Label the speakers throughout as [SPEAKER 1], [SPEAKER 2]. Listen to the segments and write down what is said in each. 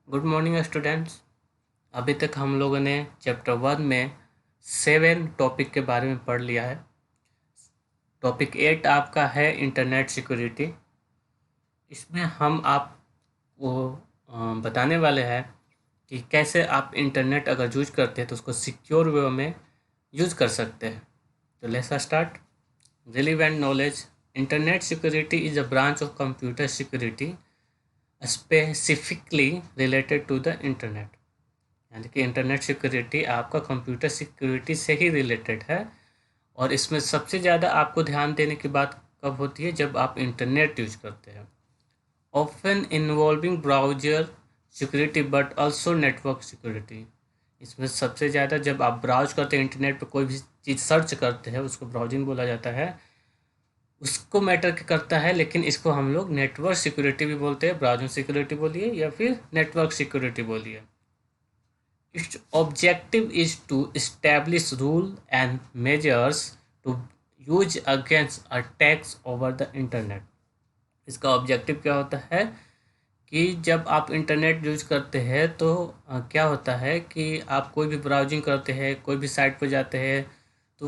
[SPEAKER 1] Good morning students. अभी तक हम लोगों ने चैप्टर 1 में 7 टॉपिक के बारे में पढ़ लिया है। टॉपिक 8 आपका है इंटरनेट सिक्योरिटी। इसमें हम आपको बताने वाले हैं कि कैसे आप इंटरनेट अगर यूज करते हैं तो उसको सिक्योर वे में यूज कर सकते हैं। तो let's start. Relevant knowledge. Internet security is a branch of computer security specifically related to the internet. यानी कि इंटरनेट सिक्योरिटी आपका कंप्यूटर सिक्योरिटी से ही रिलेटेड है। और इसमें सबसे ज़्यादा आपको ध्यान देने की बात कब होती है, जब आप इंटरनेट यूज करते हैं। Often involving browser security but also network security. इसमें सबसे ज़्यादा जब आप ब्राउज करते हैं, इंटरनेट पर कोई भी चीज़ सर्च करते हैं, उसको ब्राउजिंग बोला जाता है, उसको मैटर करता है। लेकिन इसको हम लोग नेटवर्क सिक्योरिटी भी बोलते हैं। ब्राउजिंग सिक्योरिटी बोलिए या फिर नेटवर्क सिक्योरिटी बोलिए। Its objective is to establish rules and measures to use against attacks over the internet। इसका ऑब्जेक्टिव क्या होता है कि जब आप इंटरनेट यूज करते हैं तो क्या होता है कि आप कोई भी ब्राउजिंग करते हैं, कोई भी साइट पर जाते हैं, तो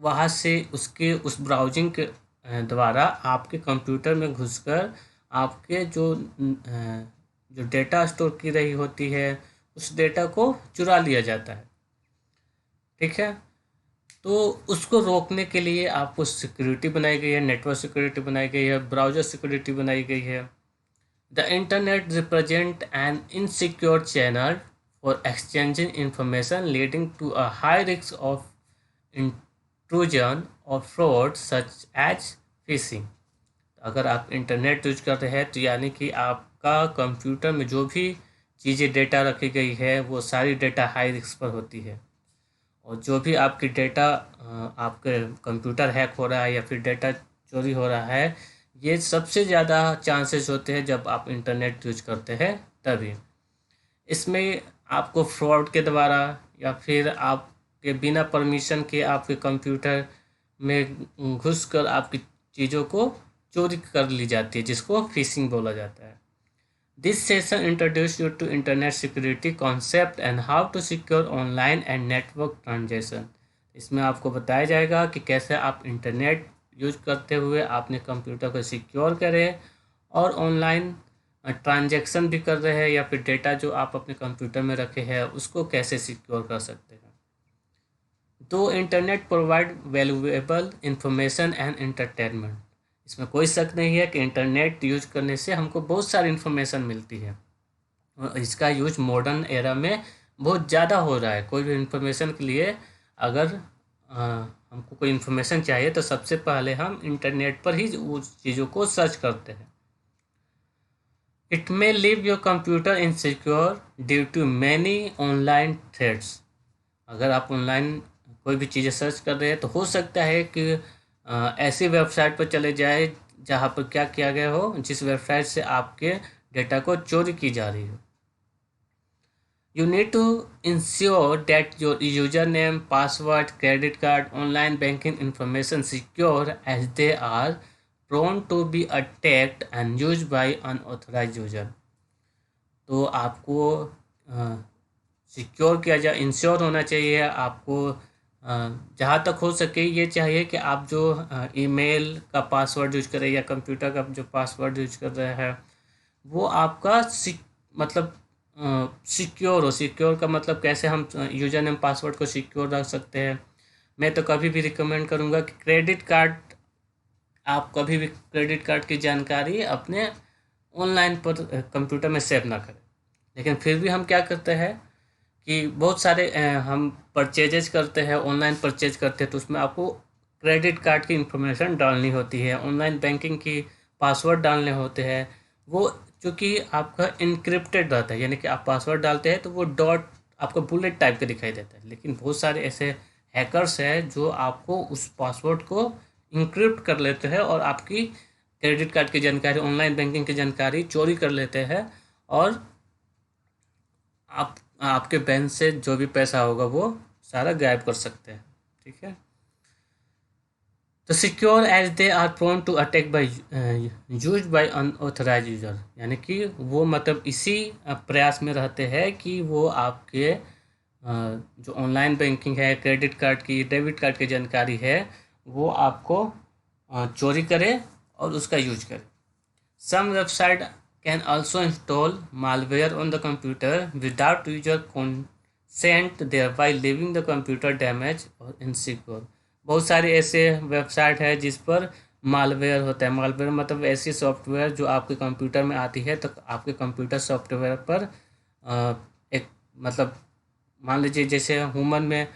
[SPEAKER 1] वहाँ से उसके उस ब्राउजिंग के द्वारा आपके कंप्यूटर में घुसकर आपके जो डेटा स्टोर की रही होती है, उस डेटा को चुरा लिया जाता है। ठीक है, तो उसको रोकने के लिए आपको सिक्योरिटी बनाई गई है, नेटवर्क सिक्योरिटी बनाई गई है, ब्राउज़र सिक्योरिटी बनाई गई है। The internet represent an insecure channel for exchanging information leading to a high risk of intrusion और फ्रॉड सच एज फिशिंग। अगर आप इंटरनेट यूज कर रहे हैं तो यानी कि आपका कंप्यूटर में जो भी चीज़ें डेटा रखी गई है वो सारी डेटा हाई रिस्क पर होती है। और जो भी आपकी डेटा आपके कंप्यूटर हैक हो रहा है या फिर डेटा चोरी हो रहा है, ये सबसे ज़्यादा चांसेस होते हैं जब आप इंटरनेट यूज करते हैं तभी। इसमें आपको फ्रॉड के द्वारा या फिर आपके बिना परमिशन के आपके कंप्यूटर में घुसकर आपकी चीज़ों को चोरी कर ली जाती है, जिसको फिशिंग बोला जाता है। This session introduce you to internet security concept and how to secure online and network transaction. इसमें आपको बताया जाएगा कि कैसे आप इंटरनेट यूज करते हुए अपने कंप्यूटर को सिक्योर करें और ऑनलाइन ट्रांजेक्शन भी कर रहे हैं या फिर डेटा जो आप अपने कंप्यूटर में रखे हैं उसको कैसे सिक्योर कर सकते हैं। तो internet provide valuable information and entertainment. इसमें कोई शक नहीं है कि इंटरनेट यूज करने से हमको बहुत सारी इन्फॉर्मेशन मिलती है और इसका यूज मॉडर्न एरा में बहुत ज़्यादा हो रहा है। कोई भी इन्फॉर्मेशन के लिए अगर हमको कोई इन्फॉर्मेशन चाहिए तो सबसे पहले हम इंटरनेट पर ही उस चीज़ों को सर्च करते हैं। It may leave your computer insecure due to many online threats. अगर आप ऑनलाइन कोई भी चीज़ें सर्च कर रहे हैं तो हो सकता है कि ऐसी वेबसाइट पर चले जाए जहाँ पर क्या किया गया हो, जिस वेबसाइट से आपके डेटा को चोरी की जा रही हो। You need to ensure that your username, password, credit card, online banking information secure as they are prone to be attacked and used by unauthorized user। तो आपको सिक्योर किया जाए, इंश्योर होना चाहिए आपको। जहाँ तक हो सके ये चाहिए कि आप जो ईमेल का पासवर्ड यूज कर रहे हैं या कंप्यूटर का जो पासवर्ड यूज कर रहे हैं वो आपका मतलब सिक्योर हो। सिक्योर का मतलब कैसे हम यूजर नेम पासवर्ड को सिक्योर रख सकते हैं। मैं तो कभी भी रिकमेंड करूँगा कि क्रेडिट कार्ड, आप कभी भी क्रेडिट कार्ड की जानकारी अपने ऑनलाइन पर कंप्यूटर में सेव ना करें। लेकिन फिर भी हम क्या करते हैं कि बहुत सारे हम परचेजेज करते हैं, ऑनलाइन परचेज करते हैं, तो उसमें आपको क्रेडिट कार्ड की इंफॉर्मेशन डालनी होती है, ऑनलाइन बैंकिंग की पासवर्ड डालने होते हैं। वो चूँकि आपका इनक्रिप्टेड रहता है, यानी कि आप पासवर्ड डालते हैं तो वो डॉट आपको बुलेट टाइप का दिखाई देता है। लेकिन बहुत सारे ऐसे हैकर्स हैं जो आपको उस पासवर्ड को इंक्रिप्ट कर लेते हैं और आपकी क्रेडिट कार्ड की जानकारी, ऑनलाइन बैंकिंग की जानकारी चोरी कर लेते हैं और आपके बैंक से जो भी पैसा होगा वो सारा गायब कर सकते हैं। ठीक है, तो secure as they are prone to attack by use by unauthorised user, यानी कि वो मतलब इसी प्रयास में रहते हैं कि वो आपके जो ऑनलाइन बैंकिंग है, क्रेडिट कार्ड की, डेबिट कार्ड की जानकारी है, वो आपको चोरी करे और उसका यूज करे। Some website can also install malware on the computer without user consent, thereby leaving the computer damaged और insecure। बहुत सारे ऐसे वेबसाइट है जिस पर मालवेयर होता है। मालवेयर मतलब ऐसी सॉफ्टवेयर जो आपके कंप्यूटर में आती है, तो आपके कंप्यूटर सॉफ्टवेयर पर एक मतलब मान लीजिए जैसे ह्यूमन में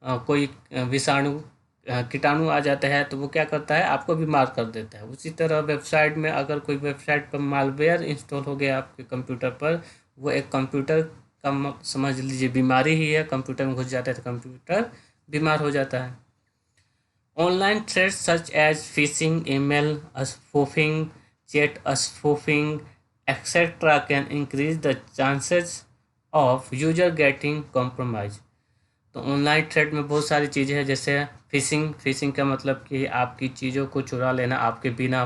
[SPEAKER 1] कोई विषाणु कीटाणु आ जाता है तो वो क्या करता है, आपको बीमार कर देता है। उसी तरह वेबसाइट में अगर कोई वेबसाइट पर मालवेयर इंस्टॉल हो गया आपके कंप्यूटर पर, वो एक कंप्यूटर का समझ लीजिए बीमारी ही है, कंप्यूटर में घुस जाता है तो कंप्यूटर बीमार हो जाता है। Online threats such as phishing, email spoofing, chat spoofing etcetera can increase the chances of user getting compromise. तो ऑनलाइन थ्रेड में बहुत सारी चीज़ें हैं, जैसे फिशिंग। फिशिंग का मतलब कि आपकी चीज़ों को चुरा लेना आपके बिना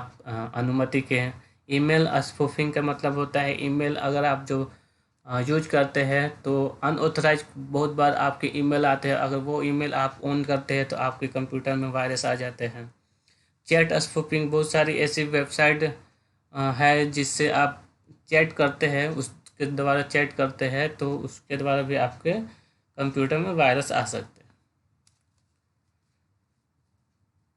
[SPEAKER 1] अनुमति के हैं। ईमेल स्पूफिंग का मतलब होता है ईमेल अगर आप जो यूज करते हैं तो अनऑथराइज बहुत बार आपके ईमेल आते हैं, अगर वो ईमेल आप ऑन करते हैं तो आपके कंप्यूटर में वायरस आ जाते हैं। चैट स्पूफिंग, बहुत सारी ऐसी वेबसाइट है जिससे आप चैट करते हैं, उसके द्वारा चैट करते हैं तो उसके द्वारा भी आपके कंप्यूटर में वायरस आ सकते हैं।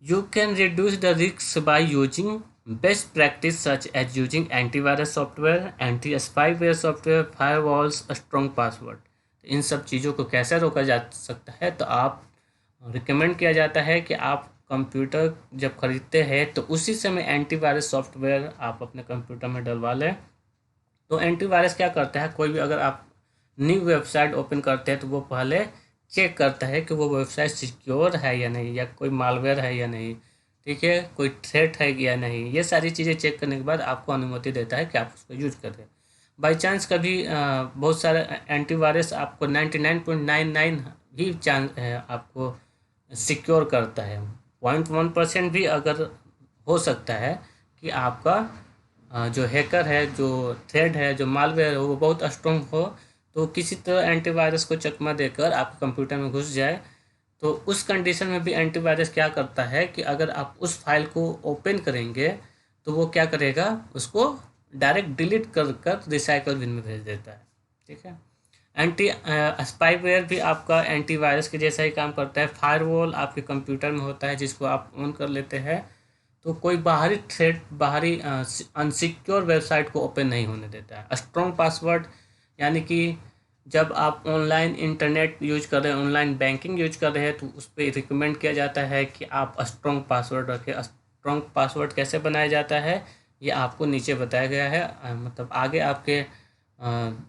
[SPEAKER 1] You can reduce the risk by using best practice such as using antivirus software, anti spyware software, firewalls, strong password. इन सब चीज़ों को कैसे रोका जा सकता है, तो आप रिकमेंड किया जाता है कि आप कंप्यूटर जब खरीदते हैं तो उसी समय एंटीवायरस सॉफ्टवेयर आप अपने कंप्यूटर में डलवा लें। तो एंटीवायरस क्या करता है, कोई भी अगर आप न्यू वेबसाइट ओपन करते हैं तो वो पहले चेक करता है कि वो वेबसाइट सिक्योर है या नहीं, या कोई मालवेयर है या नहीं, ठीक है, कोई थ्रेट है या नहीं। ये सारी चीज़ें चेक करने के बाद आपको अनुमति देता है कि आप उसको यूज करें। बाई चांस कभी बहुत सारे एंटीवायरस आपको 99.99 भी चांस आपको सिक्योर करता है। 0.1% भी अगर हो सकता है कि आपका जो हैकर है, जो थ्रेड है, जो मालवेयर है वो बहुत स्ट्रॉन्ग हो, तो किसी तरह एंटीवायरस को चकमा देकर आपके कंप्यूटर में घुस जाए। तो उस कंडीशन में भी एंटीवायरस क्या करता है कि अगर आप उस फाइल को ओपन करेंगे तो वो क्या करेगा, उसको डायरेक्ट डिलीट कर कर रिसाइकल बिन में भेज देता है, ठीक है। एंटी स्पाईवेयर भी आपका एंटीवायरस के जैसा ही काम करता है। फायरवॉल आपके कंप्यूटर में होता है जिसको आप ऑन कर लेते हैं तो कोई बाहरी थ्रेड, बाहरी अनसिक्योर वेबसाइट को ओपन नहीं होने देता है। स्ट्रॉन्ग पासवर्ड यानी कि जब आप ऑनलाइन इंटरनेट यूज कर रहे हैं, ऑनलाइन बैंकिंग यूज कर रहे हैं, तो उस पर रिकमेंड किया जाता है कि आप स्ट्रॉन्ग पासवर्ड रखें। स्ट्रॉन्ग पासवर्ड कैसे बनाया जाता है ये आपको नीचे बताया गया है, मतलब आगे आपके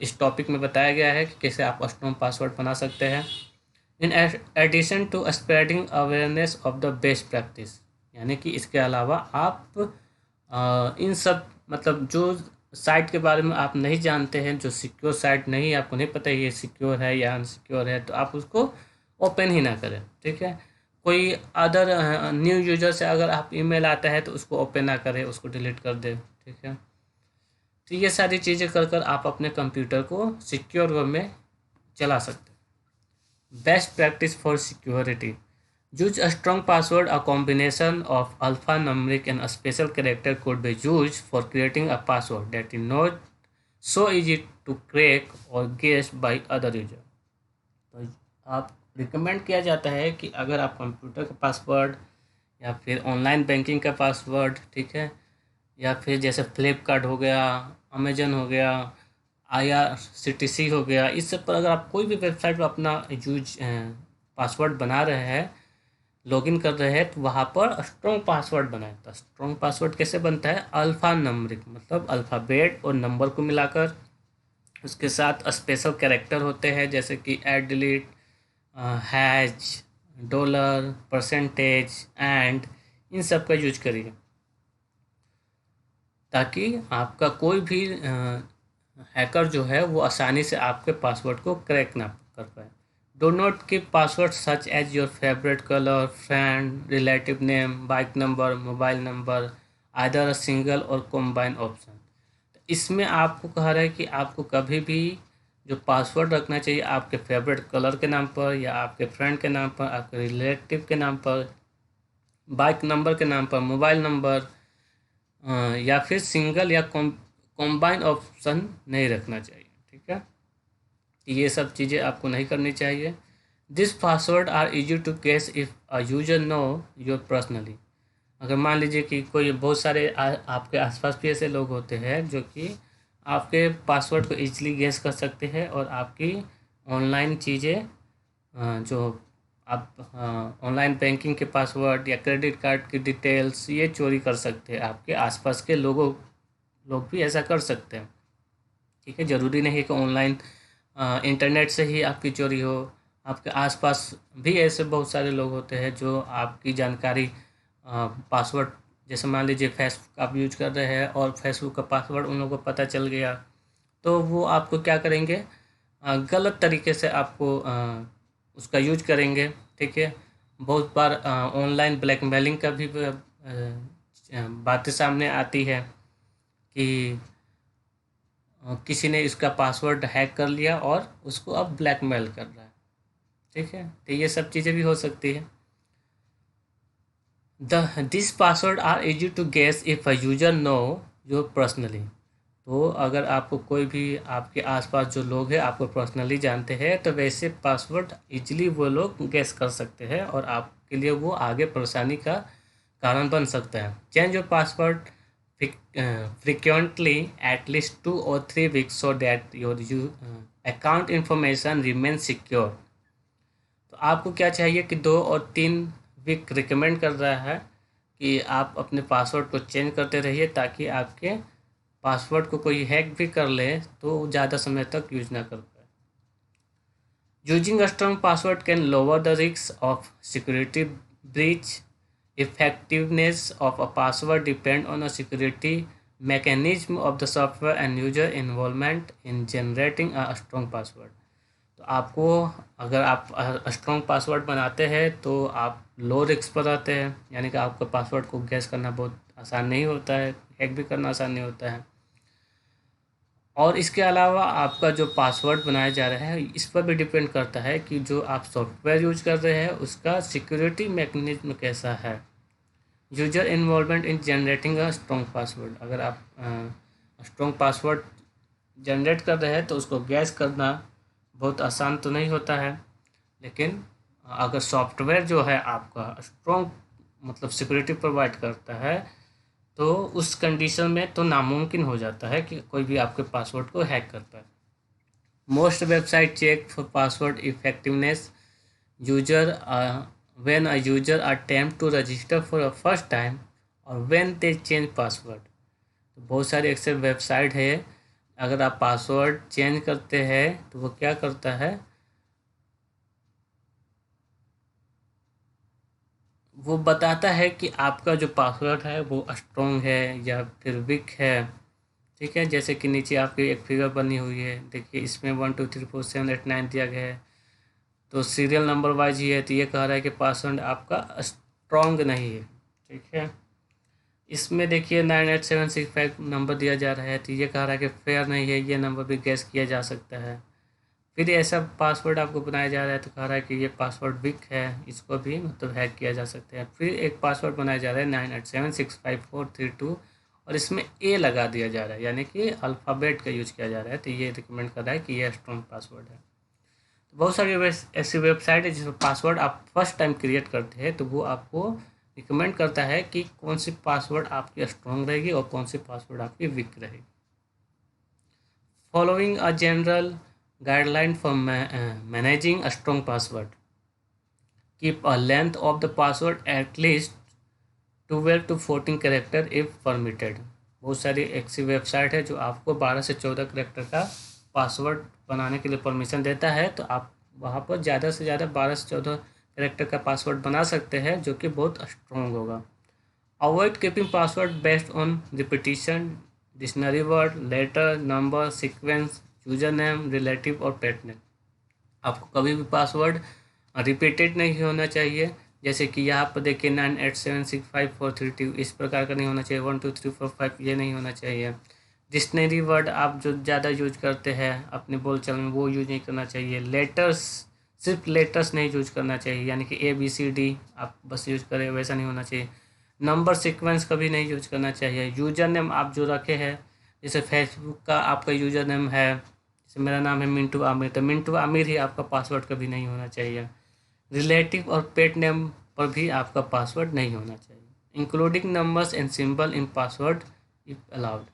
[SPEAKER 1] इस टॉपिक में बताया गया है कि कैसे आप स्ट्रॉन्ग पासवर्ड बना सकते हैं। In addition to spreading awareness of the best practice, यानी कि इसके अलावा आप इन सब मतलब जो साइट के बारे में आप नहीं जानते हैं, जो सिक्योर साइट नहीं, आपको नहीं पता ये सिक्योर है या अनसिक्योर है, तो आप उसको ओपन ही ना करें, ठीक है। कोई अदर न्यू यूजर से अगर आप ईमेल आता है तो उसको ओपन ना करें, उसको डिलीट कर दें, ठीक है। तो ये सारी चीज़ें कर कर आप अपने कंप्यूटर को सिक्योर वे में चला सकते हैं। Best practice for security: use a strong password. A combination of alphanumeric and a special character could be used for creating a password that is not so easy to crack or guessed by other user। तो आप recommend किया जाता है कि अगर आप computer का password या फिर ऑनलाइन बैंकिंग का पासवर्ड, ठीक है, या फिर जैसे फ्लिपकार्ट हो गया, अमेजन हो गया, IRCTC हो गया, इस सब पर अगर आप कोई भी वेबसाइट पर अपना यूज पासवर्ड बना रहे हैं, लॉगिन कर रहे हैं, तो वहाँ पर स्ट्रॉन्ग पासवर्ड बनाए। तो स्ट्रॉन्ग पासवर्ड कैसे बनता है, अल्फ़ा नंबरिक मतलब अल्फ़ाबेट और नंबर को मिलाकर, उसके साथ स्पेशल कैरेक्टर होते हैं जैसे कि add, delete, hash, dollar, percentage, and, इन सब का यूज करिए ताकि आपका कोई भी हैकर जो है वो आसानी से आपके पासवर्ड को क्रैक ना कर पाए। Do not keep password such as your favourite colour, friend, relative name, bike number, mobile number, either a single और कॉम्बाइन ऑप्शन। इसमें आपको कह रहा है कि आपको कभी भी जो पासवर्ड रखना चाहिए आपके फेवरेट कलर के नाम पर, या आपके फ्रेंड के नाम पर, आपके रिलेटिव के नाम पर, बाइक नंबर के नाम पर, मोबाइल नंबर, या फिर सिंगल या कॉम्बाइन ऑप्शन नहीं रखना चाहिए। ठीक है, ये सब चीज़ें आपको नहीं करनी चाहिए। This password are easy to guess if a user know your personally. अगर मान लीजिए कि कोई बहुत सारे आपके आसपास भी ऐसे लोग होते हैं जो कि आपके पासवर्ड को इजीली गेस कर सकते हैं और आपकी ऑनलाइन चीज़ें, जो आप ऑनलाइन बैंकिंग के पासवर्ड या क्रेडिट कार्ड की डिटेल्स ये चोरी कर सकते हैं। आपके आसपास के लोग भी ऐसा कर सकते हैं। ठीक है, ज़रूरी नहीं है कि ऑनलाइन इंटरनेट से ही आपकी चोरी हो। आपके आसपास भी ऐसे बहुत सारे लोग होते हैं जो आपकी जानकारी, पासवर्ड, जैसे मान लीजिए फेसबुक आप यूज कर रहे हैं और फेसबुक का पासवर्ड उन लोगों को पता चल गया, तो वो आपको क्या करेंगे, गलत तरीके से आपको उसका यूज करेंगे। ठीक है, बहुत बार ऑनलाइन ब्लैकमेलिंग का भी बातें सामने आती है कि किसी ने इसका पासवर्ड हैक कर लिया और उसको अब ब्लैकमेल कर रहा है। ठीक है, तो ये सब चीज़ें भी हो सकती है। This password are easy to guess if a user know your personally. तो अगर आपको कोई भी आपके आसपास जो लोग हैं आपको पर्सनली जानते हैं, तो वैसे पासवर्ड इजीली वो लोग गेस कर सकते हैं और आपके लिए वो आगे परेशानी का कारण बन सकता है। Change your password frequently at least 2 or 3 weeks so that your account information remains secure। तो आपको क्या चाहिए कि 2 और 3 वीक रिकमेंड कर रहा है कि आप अपने पासवर्ड को चेंज करते रहिए, ताकि आपके पासवर्ड को कोई हैक भी कर ले तो ज़्यादा समय तक यूज ना कर पाए। Using a strong password can lower the risk of security breach. Effectiveness of a password depend on a security mechanism of the software and user involvement in generating a strong password। तो आपको, अगर आप strong password बनाते हैं तो आप low risk पर रहते हैं, यानी कि आपका पासवर्ड को गैस करना बहुत आसान नहीं होता है, हैक भी करना आसान नहीं होता है। और इसके अलावा आपका जो पासवर्ड बनाया जा रहा है इस पर भी डिपेंड करता है कि जो आप सॉफ्टवेयर यूज कर रहे हैं उसका सिक्योरिटी मैकेनिज्म कैसा है। User involvement in generating a strong password. अगर आप स्ट्रॉन्ग पासवर्ड जनरेट कर रहे हैं तो उसको गैस करना बहुत आसान तो नहीं होता है, लेकिन अगर सॉफ्टवेयर जो है आपका स्ट्रॉन्ग मतलब सिक्योरिटी प्रोवाइड करता है तो उस कंडीशन में तो नामुमकिन हो जाता है कि कोई भी आपके पासवर्ड को हैक कर पाए। Most website check for password effectiveness user when a user attempt to register for a first time और when they change password। तो बहुत सारी ऐसे वेबसाइट है, अगर आप पासवर्ड चेंज करते हैं तो वो क्या करता है, वो बताता है कि आपका जो पासवर्ड है वो स्ट्रॉन्ग है या फिर वीक है। ठीक है, जैसे कि नीचे आपकी एक फिगर बनी हुई है, देखिए इसमें 1 2 3 4 7 8 9 दिया गया है, तो सीरियल नंबर वाइज ही है, तो ये कह रहा है कि पासवर्ड आपका स्ट्रॉन्ग नहीं है। ठीक है, इसमें देखिए 98765 नंबर दिया जा रहा है, तो ये कह रहा है कि फेयर नहीं है, ये नंबर भी गैस किया जा सकता है। फिर ऐसा पासवर्ड आपको बनाया जा रहा है तो कह रहा है कि ये पासवर्ड वीक है, इसको भी मतलब हैक किया जा सकता है। फिर एक पासवर्ड बनाया जा रहा है 9876543 और इसमें ए लगा दिया जा रहा है, यानी कि अल्फ़ाबेट का यूज किया जा रहा है, तो ये रिकमेंड कर रहा है कि ये स्ट्रॉन्ग पासवर्ड है। तो बहुत सारी ऐसी वेबसाइट है जिसमें पासवर्ड आप फर्स्ट टाइम क्रिएट करते हैं तो वो आपको रिकमेंड करता है कि कौन सी पासवर्ड आपकी स्ट्रॉन्ग रहेगी और कौन सी पासवर्ड आपकी वीक रहेगी। Following a general guideline for managing a strong password। Keep a length of the password at least 12 to 14 character if permitted। बहुत सारी ऐसी वेबसाइट है जो आपको 12 से 14 करेक्टर का पासवर्ड बनाने के लिए परमिशन देता है, तो आप वहाँ पर ज़्यादा से ज़्यादा 12 से 14 करेक्टर का पासवर्ड बना सकते हैं जो कि बहुत स्ट्रॉन्ग होगा। Avoid keeping password based on repetition, dictionary word, letter, number, sequence, user name, relative और पेट नेम। आपको कभी भी पासवर्ड रिपीटेड नहीं होना चाहिए। जैसे कि यहाँ पर देखिए 98765432 इस प्रकार का नहीं होना चाहिए, 12345 ये नहीं होना चाहिए। डिक्शनरी वर्ड आप जो ज़्यादा यूज करते हैं अपने बोलचाल में वो यूज नहीं करना चाहिए। लेटर्स, सिर्फ लेटर्स नहीं यूज करना चाहिए, यानी कि ABCD आप बस यूज करें वैसा नहीं होना चाहिए। नंबर सीक्वेंस कभी नहीं यूज करना चाहिए। यूज़र नेम आप जो रखे हैं, जैसे फेसबुक का आपका यूज़र नेम है, जैसे मेरा नाम है मिंटू आमिर, तो मिंटू आमिर ही आपका पासवर्ड कभी नहीं होना चाहिए। रिलेटिव और पेट नेम पर भी आपका पासवर्ड नहीं होना चाहिए। Including numbers and symbol in password if allowed.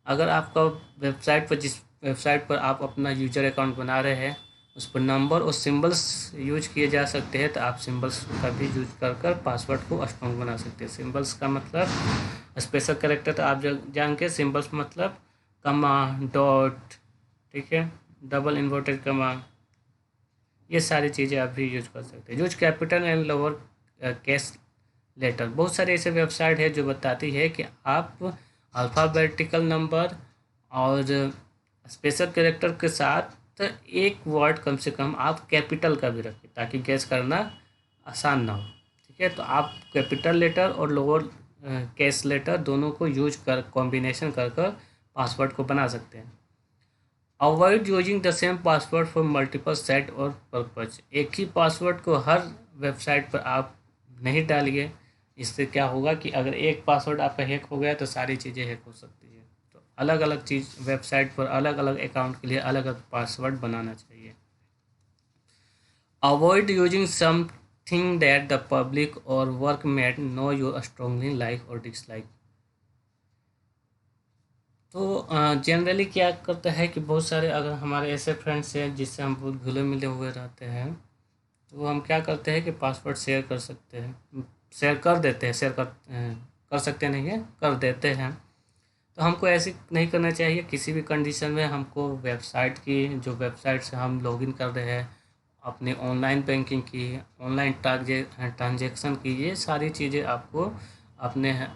[SPEAKER 1] अगर आपका वेबसाइट पर, जिस वेबसाइट पर आप अपना यूजर अकाउंट बना रहे हैं, उस पर नंबर और सिंबल्स यूज किए जा सकते हैं, तो आप सिंबल्स का भी यूज कर पासवर्ड को स्ट्रॉन्ग बना सकते हैं। सिंबल्स का मतलब स्पेशल कैरेक्टर, तो आप जान के सिंबल्स मतलब कमा, डॉट, ठीक है, डबल इन्वर्टेड कमा, ये सारी चीज़ें आप भी यूज कर सकते हैं। Use capital and lower case letter. बहुत सारे ऐसे वेबसाइट है जो बताती है कि आप अल्फ़ाबेटिकल नंबर और स्पेशल कैरेक्टर के साथ एक वर्ड कम से कम आप कैपिटल का भी रखें, ताकि गैस करना आसान ना हो। ठीक है, तो आप कैपिटल लेटर और लोअर केस लेटर दोनों को यूज कर कॉम्बिनेशन कर पासवर्ड को बना सकते हैं। Avoid using the same password for multiple set और पर्पज। एक ही पासवर्ड को हर वेबसाइट पर आप नहीं डालिए। इससे क्या होगा कि अगर एक पासवर्ड आपका हैक हो गया तो सारी चीज़ें हैक हो सकती है। तो अलग अलग चीज़ वेबसाइट पर अलग अलग अकाउंट के लिए अलग अलग पासवर्ड बनाना चाहिए। Avoid using something that the public or workmate know you strongly like or dislike. तो जनरली क्या करता है कि बहुत सारे अगर हमारे ऐसे फ्रेंड्स हैं जिससे हम बहुत घुले मिले हुए रहते हैं, तो हम क्या करते हैं कि पासवर्ड शेयर कर सकते हैं, शेयर कर देते हैं, कर सकते नहीं है, कर देते हैं। तो हमको ऐसे नहीं करना चाहिए। किसी भी कंडीशन में हमको वेबसाइट की, जो वेबसाइट से हम लॉगिन कर रहे हैं, अपनी ऑनलाइन बैंकिंग की, ऑनलाइन ट्रांजेक्शन की, ये सारी चीज़ें आपको अपने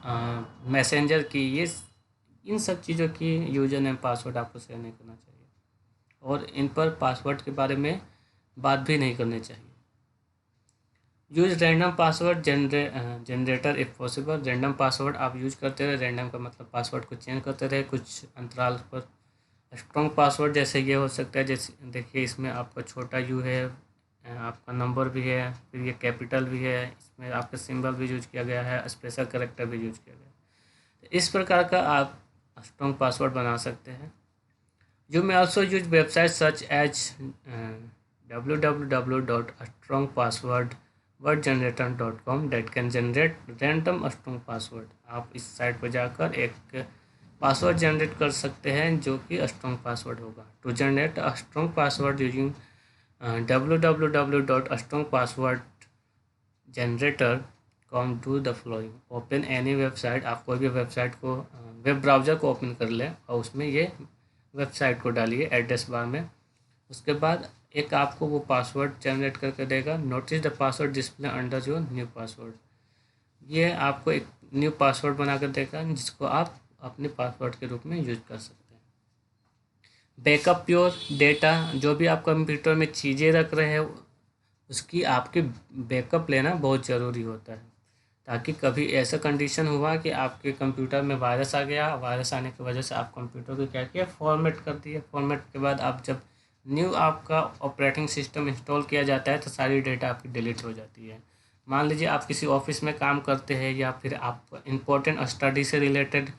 [SPEAKER 1] मैसेंजर की, ये इन सब चीज़ों की यूज़र नेम पासवर्ड आपको शेयर नहीं करना चाहिए, और इन पर पासवर्ड के बारे में बात भी नहीं करनी चाहिए। Use random password generator if possible. Random password आप यूज करते रहे, रैंडम का मतलब पासवर्ड को चेंज करते रहे कुछ अंतराल पर। स्ट्रॉन्ग पासवर्ड जैसे ये हो सकता है, जैसे देखिए इसमें आपका छोटा यू है, आपका नंबर भी है, फिर ये कैपिटल भी है, इसमें आपका सिंबल भी यूज किया गया है, स्पेशल कैरेक्टर भी यूज किया गया है। तो इस प्रकार का आप स्ट्रॉन्ग पासवर्ड बना सकते हैं। You may also use websites such as www.strongpasswordgenerator.com that can generate random strong password। आप इस साइट पर जाकर एक पासवर्ड जनरेट कर सकते हैं जो कि स्ट्रॉन्ग पासवर्ड होगा। To generate a strong password using www.strongpasswordgenerator.com do the following. Open any website. आप कोई भी वेबसाइट को, वेब ब्राउज़र को ओपन कर लें और उसमें ये वेबसाइट को डालिए एड्रेस बार में। उसके बाद एक आपको वो पासवर्ड जनरेट करके देगा। Notice the password display under your new password. ये आपको एक न्यू पासवर्ड बना कर देगा जिसको आप अपने पासवर्ड के रूप में यूज कर सकते हैं। Backup your data. जो भी आप कंप्यूटर में चीज़ें रख रहे हैं उसकी आपकी बैकअप लेना बहुत ज़रूरी होता है, ताकि कभी ऐसा कंडीशन हुआ कि आपके कंप्यूटर में वायरस आ गया, वायरस आने की वजह से आप कंप्यूटर को क्या किया, फॉर्मेट कर दिए। फॉर्मेट के बाद आप जब न्यू आपका ऑपरेटिंग सिस्टम इंस्टॉल किया जाता है तो सारी डेटा आपकी डिलीट हो जाती है। मान लीजिए आप किसी ऑफिस में काम करते हैं या फिर आप इम्पोर्टेंट स्टडी से रिलेटेड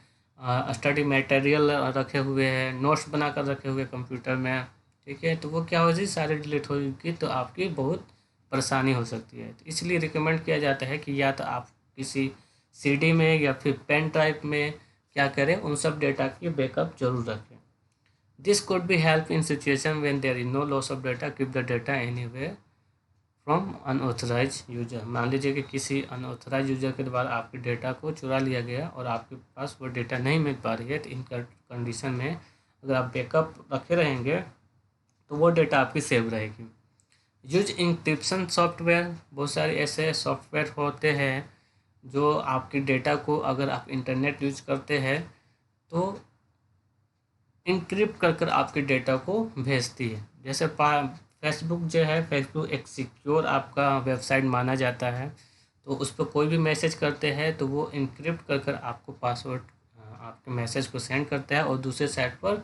[SPEAKER 1] स्टडी मटेरियल रखे हुए हैं, नोट्स बनाकर रखे हुए कंप्यूटर में, ठीक है, तो वो क्या हो जाए, सारी डिलीट होगी, तो आपकी बहुत परेशानी हो सकती है। तो इसलिए रिकमेंड किया जाता है कि या तो आप किसी सीडी में या फिर पेन ड्राइव में क्या करें, उन सब डेटा की बैकअप जरूर रखें। This could be help in situation when there is no loss of data. Keep the data anyway from unauthorised user. मान लीजिए कि किसी अनऑथराइज यूजर के द्वारा आपके डेटा को चुरा लिया गया और आपके पास वो डेटा नहीं मिल पा रही है, तो इन कंडीशन में अगर आप बैकअप रखे रहेंगे तो वो डेटा आपकी सेव रहेगी। Use encryption software. बहुत सारे ऐसे सॉफ्टवेयर होते हैं जो आपके डेटा को, अगर आप इंटरनेट यूज करते हैं तो इंक्रिप्ट कर आपके डेटा को भेजती है। जैसे फेसबुक जो है, फेसबुक एक सिक्योर आपका वेबसाइट माना जाता है। तो उस पर कोई भी मैसेज करते हैं तो वो इनक्रिप्ट कर कर आपको पासवर्ड आपके मैसेज को सेंड करता है, और दूसरे साइड पर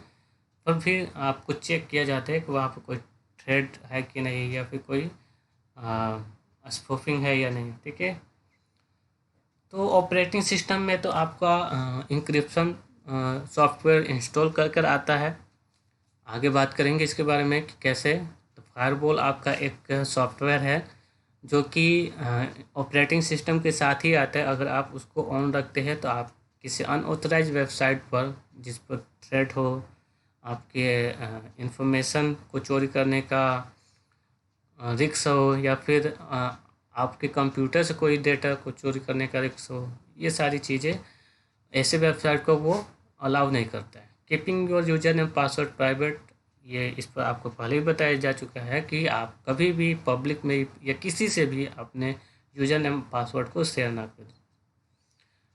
[SPEAKER 1] फिर आपको चेक किया जाता है कि वहाँ पर कोई थ्रेड है कि नहीं, या फिर कोई स्पूफिंग है या नहीं। ठीक है। तो ऑपरेटिंग सिस्टम में तो आपका इंक्रिप्शन सॉफ्टवेयर इंस्टॉल कर कर आता है। आगे बात करेंगे इसके बारे में कि कैसे। तो फायरवॉल आपका एक सॉफ्टवेयर है जो कि ऑपरेटिंग सिस्टम के साथ ही आता है। अगर आप उसको ऑन रखते हैं तो आप किसी अनऑथराइज वेबसाइट पर, जिस पर थ्रेट हो, आपके इंफॉर्मेशन को चोरी करने का रिस्क हो, या फिर आपके कंप्यूटर से कोई डेटा को चोरी करने का रिस्क हो, ये सारी चीज़ें ऐसे वेबसाइट को वो अलाउ नहीं करता है। Keeping your user name password private, ये इस पर आपको पहले ही बताया जा चुका है कि आप कभी भी पब्लिक में या किसी से भी अपने यूजर नेम पासवर्ड को शेयर ना करें।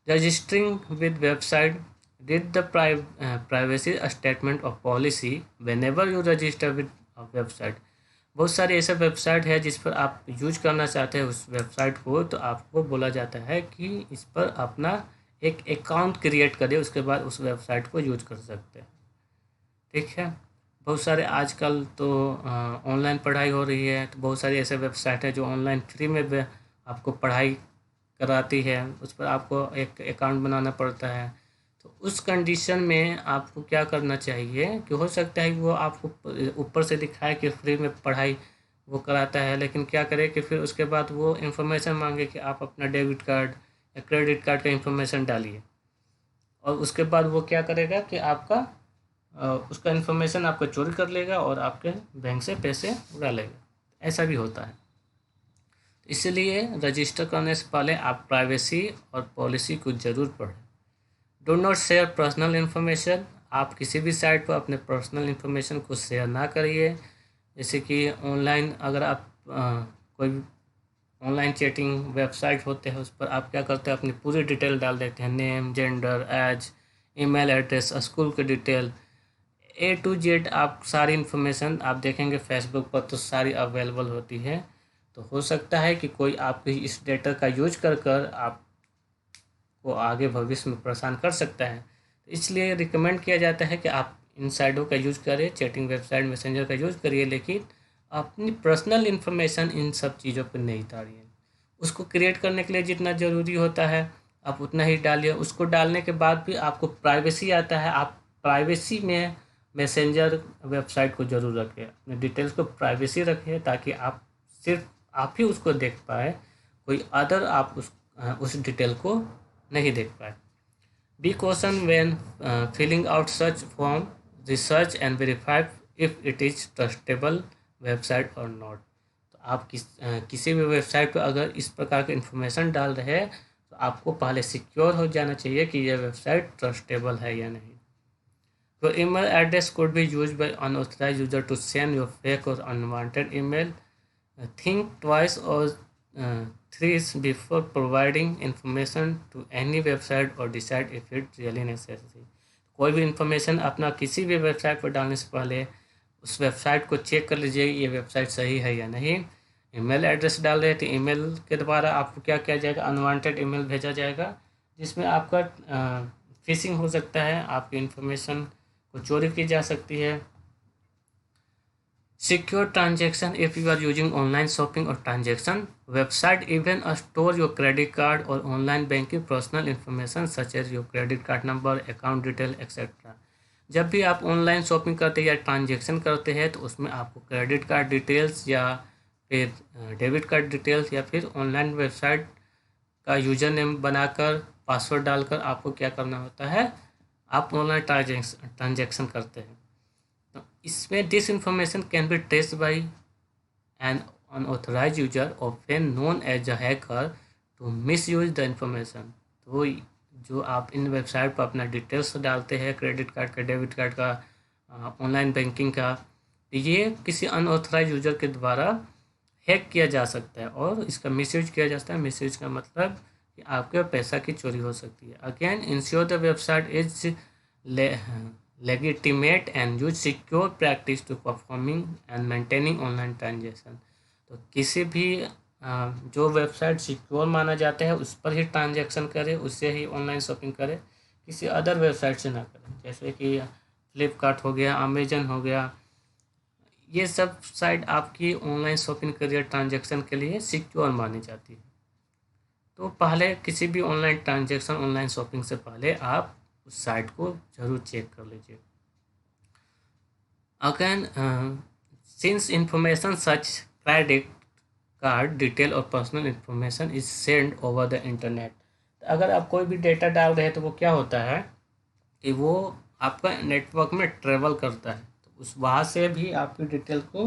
[SPEAKER 1] Registering with website, read the privacy statement of policy whenever you register with website. बहुत सारे ऐसे वेबसाइट है जिस पर आप यूज करना चाहते हैं उस वेबसाइट को, तो आपको बोला जाता है कि इस पर अपना एक अकाउंट क्रिएट करें, उसके बाद उस वेबसाइट को यूज कर सकते हैं। ठीक है। बहुत सारे आजकल तो ऑनलाइन पढ़ाई हो रही है, तो बहुत सारी ऐसे वेबसाइट है जो ऑनलाइन फ्री में आपको पढ़ाई कराती है। उस पर आपको एक अकाउंट बनाना पड़ता है। तो उस कंडीशन में आपको क्या करना चाहिए कि हो सकता है कि वो आपको ऊपर से दिखाए कि फ्री में पढ़ाई वो कराता है, लेकिन क्या करे कि फिर उसके बाद वो इन्फॉर्मेशन मांगे कि आप अपना डेबिट कार्ड या क्रेडिट कार्ड का इन्फॉर्मेशन डालिए, और उसके बाद वो क्या करेगा कि आपका उसका इन्फॉर्मेशन आपका चोरी कर लेगा और आपके बैंक से पैसे उड़ा लेगा। ऐसा भी होता है। तो इसलिए रजिस्टर करने से पहले आप प्राइवेसी और पॉलिसी को ज़रूर पढ़ें। Do not share personal information, आप किसी भी साइट पर अपने पर्सनल इन्फॉर्मेशन को शेयर ना करिए। जैसे कि ऑनलाइन अगर आप कोई ऑनलाइन चैटिंग वेबसाइट होते हैं, उस पर आप क्या करते हैं, अपनी पूरी डिटेल डाल देते हैं, name, gender, age, email address, school की डिटेल, A to Z आप सारी इन्फॉर्मेशन आप देखेंगे फेसबुक पर तो सारी अवेलेबल होती है। तो हो सकता है कि कोई आपके इस डेटा का यूज कर कर आपको आगे भविष्य में परेशान कर सकता है। तो इसलिए रिकमेंड किया जाता है कि आप इन साइटों का यूज़ करें, चैटिंग वेबसाइट, मैसेंजर का यूज़ करिए, लेकिन अपनी पर्सनल इन्फॉर्मेशन इन सब चीज़ों पर नहीं डालिए। उसको क्रिएट करने के लिए जितना ज़रूरी होता है आप उतना ही डालिए। उसको डालने के बाद भी आपको प्राइवेसी आता है, आप प्राइवेसी में मैसेंजर वेबसाइट को ज़रूर रखें, अपने डिटेल्स को प्राइवेसी रखें, ताकि आप सिर्फ आप ही उसको देख पाए, कोई अदर आप उस डिटेल को नहीं देख पाए। Be caution when filling out such form, research and verify if it is trustable website और नॉट। तो आप किसी भी वेबसाइट पर अगर इस प्रकार की इन्फॉर्मेशन डाल रहे हैं तो आपको पहले सिक्योर हो जाना चाहिए कि यह वेबसाइट ट्रस्टेबल है या नहीं। Your email address could be used by unauthorized user to send your fake or unwanted email. Think twice or thrice before providing information to any website or decide if it's really necessary. कोई भी information अपना किसी भी website पर डालने से पहले उस वेबसाइट को चेक कर लीजिए ये वेबसाइट सही है या नहीं। ईमेल एड्रेस डाल रहे थे, ईमेल के द्वारा आपको क्या किया जाएगा, अनवांटेड ईमेल भेजा जाएगा जिसमें आपका फिशिंग हो सकता है, आपकी इन्फॉर्मेशन को चोरी की जा सकती है। Secure transaction, if you are using online shopping और transaction website even store your credit card or online banking personal information such as your credit card number, account detail etcetera. जब भी आप ऑनलाइन शॉपिंग करते हैं या transaction करते हैं तो उसमें आपको क्रेडिट कार्ड डिटेल्स या फिर डेबिट कार्ड डिटेल्स या फिर ऑनलाइन वेबसाइट का यूजर नेम बनाकर पासवर्ड डालकर आपको क्या करना होता है, आप ऑनलाइन ट्रांजेक्शन करते हैं। तो इसमें this information can be traced by an unauthorised user often known as a hacker to misuse the information. तो जो आप इन वेबसाइट पर अपना डिटेल्स डालते हैं, क्रेडिट कार्ड का, डेबिट कार्ड का, ऑनलाइन बैंकिंग का, ये किसी अनऑथराइज यूजर के द्वारा हैक किया जा सकता है और इसका मिसयूज किया जाता है। मिसयूज का मतलब कि आपके पैसा की चोरी हो सकती है। Again ensure the website is legitimate and use secure practice to performing and maintaining online transaction। तो किसी भी जो वेबसाइट सिक्योर माना जाता है उस पर ही ट्रांजैक्शन करें, उससे ही ऑनलाइन शॉपिंग करें, किसी अदर वेबसाइट से ना करें। जैसे कि फ्लिपकार्ट हो गया, अमेजन हो गया, ये सब साइट आपकी ऑनलाइन शॉपिंग करियर ट्रांजैक्शन के लिए सिक्योर मानी जाती है। तो पहले किसी भी ऑनलाइन ट्रांजैक्शन, ऑनलाइन शॉपिंग से पहले आप उस साइट को ज़रूर चेक कर लीजिए। Again, since information such credit card detail और personal information is send over the internet. अगर आप कोई भी डेटा डाल रहे हैं तो वो क्या होता है कि वो आपका नेटवर्क में ट्रेवल करता है, तो उस वहाँ से भी आपकी डिटेल को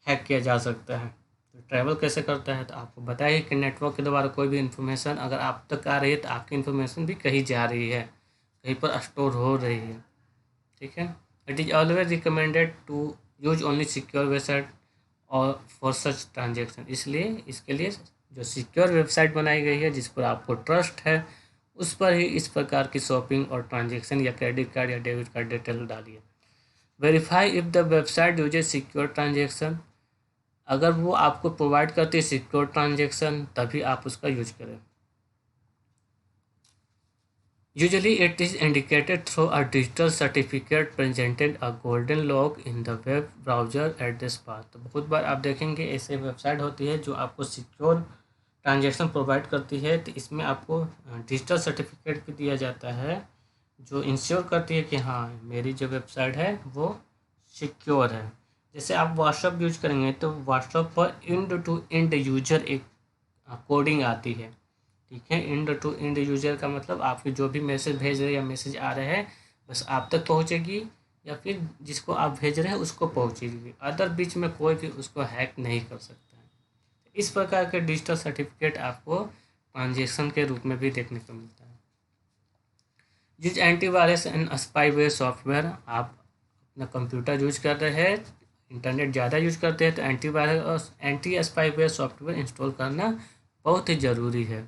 [SPEAKER 1] हैक किया जा सकता है। तो ट्रैवल कैसे करता है, तो आपको बताइए कि नेटवर्क के द्वारा कोई भी इन्फॉर्मेशन अगर आप तक आ रही है तो आपकी इन्फॉर्मेशन भी कहीं जा रही है, कहीं पर स्टोर हो रही है। ठीक है। It is always recommended to use only secure website और फॉर सच ट्रांजेक्शन। इसलिए इसके लिए जो सिक्योर वेबसाइट बनाई गई है, जिस पर आपको ट्रस्ट है, उस पर ही इस प्रकार की शॉपिंग और ट्रांजेक्शन या क्रेडिट कार्ड या डेबिट कार्ड डिटेल डालिए। Verify if the website uses secure transaction. अगर वो आपको प्रोवाइड करती है सिक्योर ट्रांजेक्शन, तभी आप उसका यूज करें। Usually it is indicated through a digital certificate presented a golden log in the web browser address bar. तो बहुत बार आप देखेंगे ऐसे वेबसाइट होती है जो आपको सिक्योर ट्रांजेक्शन प्रोवाइड करती है, तो इसमें आपको डिजिटल सर्टिफिकेट भी दिया जाता है जो इंश्योर करती है कि हाँ, मेरी जो वेबसाइट है वो सिक्योर है। जैसे आप व्हाट्सअप यूज करेंगे तो व्हाट्सअप पर एंड टू एंड यूजर एक कोडिंग आती है। ठीक है, एंड टू एंड यूजर का मतलब आपके जो भी मैसेज भेज रहे हैं या मैसेज आ रहे हैं बस आप तक पहुंचेगी, या फिर जिसको आप भेज रहे हैं उसको पहुंचेगी, अदर बीच में कोई भी उसको हैक नहीं कर सकता है। इस प्रकार के डिजिटल सर्टिफिकेट आपको ट्रांजेक्शन के रूप में भी देखने को मिलता है। Use antivirus and spyware software. आप अपना कंप्यूटर यूज कर रहे हैं, इंटरनेट ज़्यादा यूज करते हैं, तो एंटीवायरस और एंटी स्पाईवेयर सॉफ्टवेयर इंस्टॉल करना बहुत ही ज़रूरी है।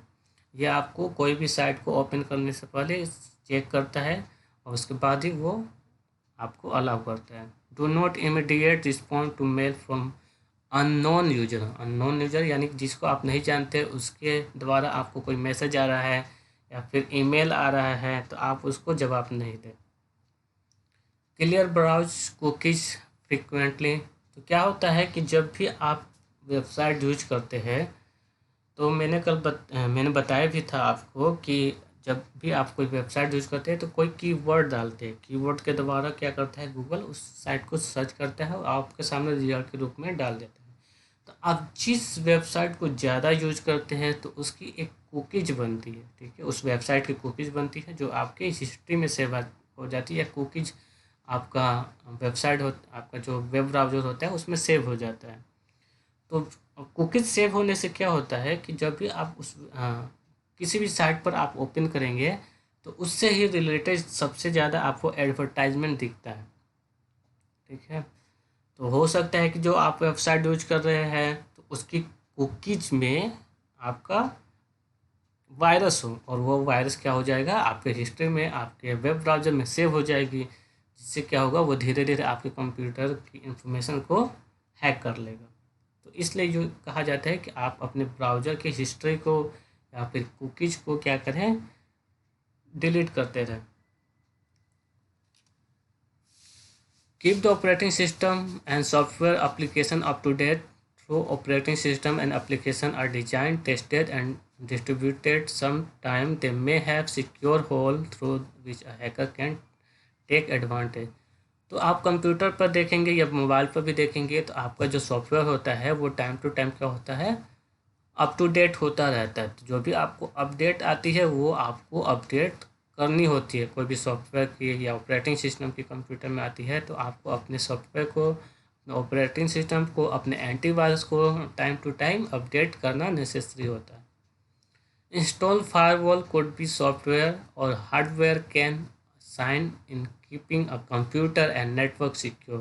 [SPEAKER 1] ये आपको कोई भी साइट को ओपन करने से पहले चेक करता है और उसके बाद ही वो आपको अलाउ करता है। Do not immediate respond to mail from unknown user. Unknown user यानी कि जिसको आप नहीं जानते, उसके द्वारा आपको कोई मैसेज आ रहा है या फिर ईमेल आ रहा है तो आप उसको जवाब नहीं दें। Clear browse cookies frequently. तो क्या होता है कि जब भी आप वेबसाइट यूज करते हैं, तो मैंने बताया भी था आपको कि जब भी आप कोई वेबसाइट यूज करते हैं तो कोई कीवर्ड डालते हैं। कीवर्ड के द्वारा क्या करता है, गूगल उस साइट को सर्च करता है और आपके सामने रिजल्ट के रूप में डाल देता है। तो आप जिस वेबसाइट को ज़्यादा यूज करते हैं तो उसकी एक कुकीज बनती है। ठीक है, उस वेबसाइट की कुकीज बनती है जो आपके हिस्ट्री में सेव हो जाती है। कुकीज आपका वेबसाइट हो, आपका जो वेब ब्राउज़र होता है उसमें सेव हो जाता है। तो कुकीज सेव होने से क्या होता है कि जब भी आप किसी भी साइट पर आप ओपन करेंगे तो उससे ही रिलेटेड सबसे ज़्यादा आपको एडवर्टाइजमेंट दिखता है। ठीक है, तो हो सकता है कि जो आप वेबसाइट यूज कर रहे हैं तो उसकी कुकीज में आपका वायरस हो, और वो वायरस क्या हो जाएगा, आपके हिस्ट्री में, आपके वेब ब्राउज़र में सेव हो जाएगी, जिससे क्या होगा, वो धीरे धीरे आपके कंप्यूटर की इंफॉर्मेशन को हैक कर लेगा। तो इसलिए जो कहा जाता है कि आप अपने ब्राउज़र की हिस्ट्री को या फिर कुकीज को क्या करें, डिलीट करते रहें। Keep the operating system and software application up to date. Through operating system and application are designed, tested, and distributed. Sometimes they may have secure hole through which a hacker can take advantage. तो आप computer पर देखेंगे या mobile पर भी देखेंगे तो आपका जो सॉफ्टवेयर होता है वो टाइम टू टाइम क्या होता है, अप टू डेट होता रहता है। तो जो भी आपको अपडेट आती है वो आपको अपडेट करनी होती है। कोई भी सॉफ्टवेयर की या ऑपरेटिंग सिस्टम की कंप्यूटर में आती है तो आपको अपने सॉफ्टवेयर को, अपने ऑपरेटिंग सिस्टम को, अपने एंटीवायरस को टाइम टू टाइम अपडेट करना नेसेसरी होता है। Install firewall could be software or hardware can sign in keeping a computer and network secure.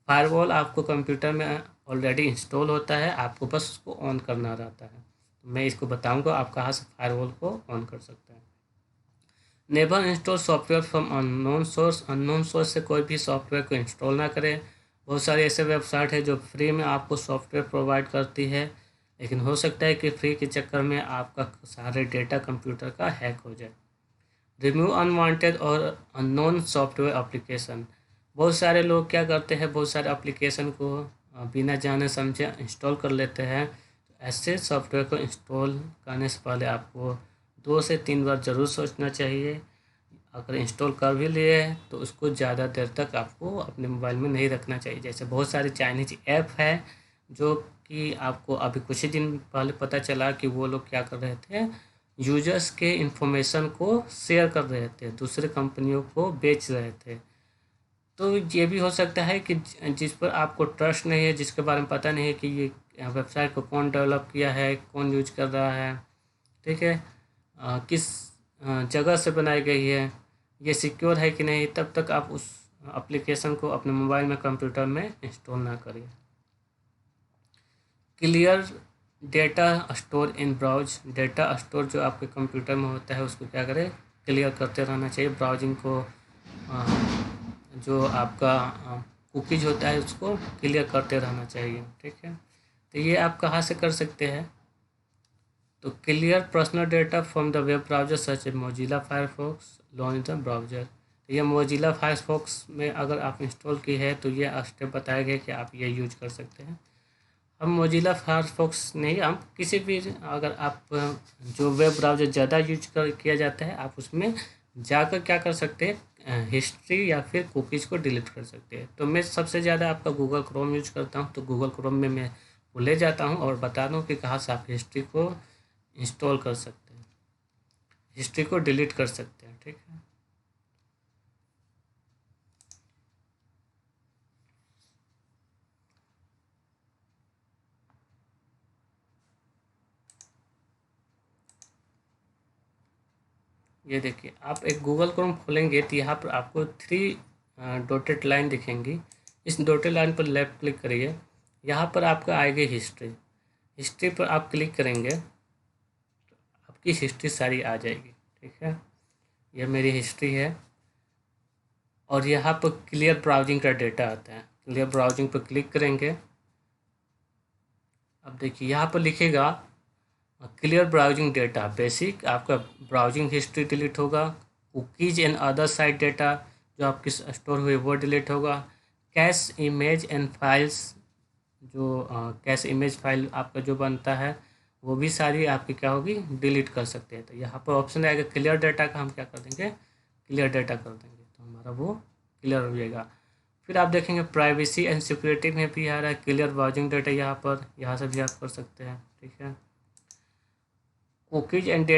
[SPEAKER 1] Firewall आपको कंप्यूटर में ऑलरेडी इंस्टॉल होता है, आपको बस उसको ऑन करना रहता है। मैं इसको बताऊंगा आप कहाँ से फायरवॉल को ऑन कर सकते हैं। Never install software from unknown source. Unknown source से कोई भी सॉफ्टवेयर को इंस्टॉल ना करें। बहुत सारे ऐसे वेबसाइट है जो फ्री में आपको सॉफ्टवेयर प्रोवाइड करती है, लेकिन हो सकता है कि फ्री के चक्कर में आपका सारे डेटा कंप्यूटर का हैक हो जाए। रिमूव अनवांटेड और अननोन सॉफ्टवेयर एप्लीकेशन। बहुत सारे लोग क्या करते हैं, बहुत सारे एप्लीकेशन को बिना जाने समझे इंस्टॉल कर लेते हैं। ऐसे सॉफ्टवेयर को इंस्टॉल करने से पहले आपको 2 से 3 बार ज़रूर सोचना चाहिए। अगर इंस्टॉल कर भी लिए तो उसको ज़्यादा देर तक आपको अपने मोबाइल में नहीं रखना चाहिए। जैसे बहुत सारे चाइनीज ऐप है जो कि आपको अभी कुछ ही दिन पहले पता चला कि वो लोग क्या कर रहे थे, यूजर्स के इंफॉर्मेशन को शेयर कर रहे थे, दूसरे कंपनियों को बेच रहे थे। तो ये भी हो सकता है कि जिस पर आपको ट्रस्ट नहीं है, जिसके बारे में पता नहीं है कि ये वेबसाइट को कौन डेवलप किया है, कौन यूज कर रहा है, ठीक है, किस जगह से बनाई गई है, ये सिक्योर है कि नहीं, तब तक आप उस एप्लीकेशन को अपने मोबाइल में, कंप्यूटर में इंस्टॉल ना करिए। Clear data store in browse. Data store जो आपके कंप्यूटर में होता है उसको क्या करें, क्लियर करते रहना चाहिए। ब्राउजिंग को जो आपका कुकीज होता है उसको क्लियर करते रहना चाहिए, ठीक है। तो ये आप कहाँ से कर सकते हैं, तो clear personal data from the web browser such A Mozilla Firefox launch the browser. तो ये मोजिला फायरफॉक्स में अगर आप इंस्टॉल की है तो ये स्टेप बताए गए कि आप ये यूज कर सकते हैं। हम मोजिला फायरफॉक्स नहीं, हम किसी भी, अगर आप जो वेब ब्राउज़र ज़्यादा यूज कर किया जाता है आप उसमें जाकर क्या कर सकते हैं, हिस्ट्री या फिर कुकीज़ को डिलीट कर सकते हैं। तो मैं सबसे ज़्यादा आपका गूगल क्रोम यूज करता हूँ, तो गूगल क्रोम में मैं वो ले जाता हूँ और बता दूँ कि कहाँ से आप हिस्ट्री को इंस्टॉल कर सकते हैं, हिस्ट्री को डिलीट कर सकते हैं, ठीक है। ये देखिए, आप एक गूगल क्रोम खोलेंगे तो यहाँ पर आपको 3 डॉटेड लाइन दिखेंगी। इस डॉटेड लाइन पर लेफ्ट क्लिक करिए, यहाँ पर आपका आएगी हिस्ट्री। हिस्ट्री पर आप क्लिक करेंगे तो आपकी हिस्ट्री सारी आ जाएगी, ठीक है। यह मेरी हिस्ट्री है और यहाँ पर क्लियर ब्राउजिंग का डेटा आता है। क्लियर ब्राउजिंग पर क्लिक करेंगे, अब देखिए यहाँ पर लिखेगा क्लियर ब्राउजिंग डेटा बेसिक, आपका ब्राउजिंग हिस्ट्री डिलीट होगा। Cookies and other site data जो आपकी स्टोर हुई वो डिलीट होगा। कैश इमेज एंड फाइल्स, जो कैश इमेज फाइल आपका जो बनता है वो भी सारी आपकी क्या होगी, डिलीट कर सकते हैं। तो यहाँ पर ऑप्शन आएगा क्लियर डेटा का, हम क्या कर देंगे, क्लियर डेटा कर देंगे, तो हमारा वो क्लियर हो जाएगा। फिर आप देखेंगे प्राइवेसी एंड सिक्योरिटी में भी आ रहा है क्लियर ब्राउजिंग डेटा, यहाँ से भी आप कर सकते हैं, ठीक है। Cookies and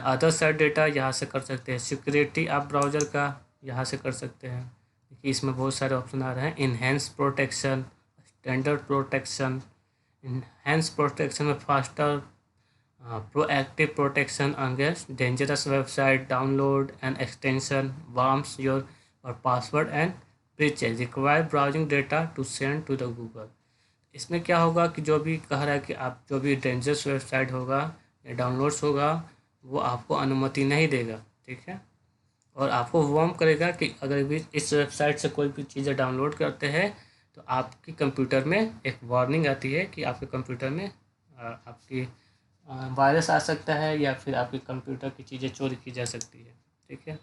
[SPEAKER 1] other site data यहाँ से कर सकते हैं। सिक्योरिटी आप ब्राउज़र का यहाँ से कर सकते हैं। देखिए इसमें बहुत सारे ऑप्शन आ रहे हैं, enhance protection, standard protection. Enhance protection में faster proactive protection against dangerous website download and extension warns your or password and breaches require browsing data to send to the Google. इसमें क्या होगा कि जो भी कह रहा है कि आप जो भी डेंजरस वेबसाइट होगा या डाउनलोड्स होगा वो आपको अनुमति नहीं देगा, ठीक है। और आपको वार्न करेगा कि अगर भी इस वेबसाइट से कोई भी चीज़ें डाउनलोड करते हैं तो आपके कंप्यूटर में एक वार्निंग आती है कि आपके कंप्यूटर में आपकी वायरस आ सकता है या फिर आपके कंप्यूटर की चीज़ें चोरी की जा सकती है, ठीक है।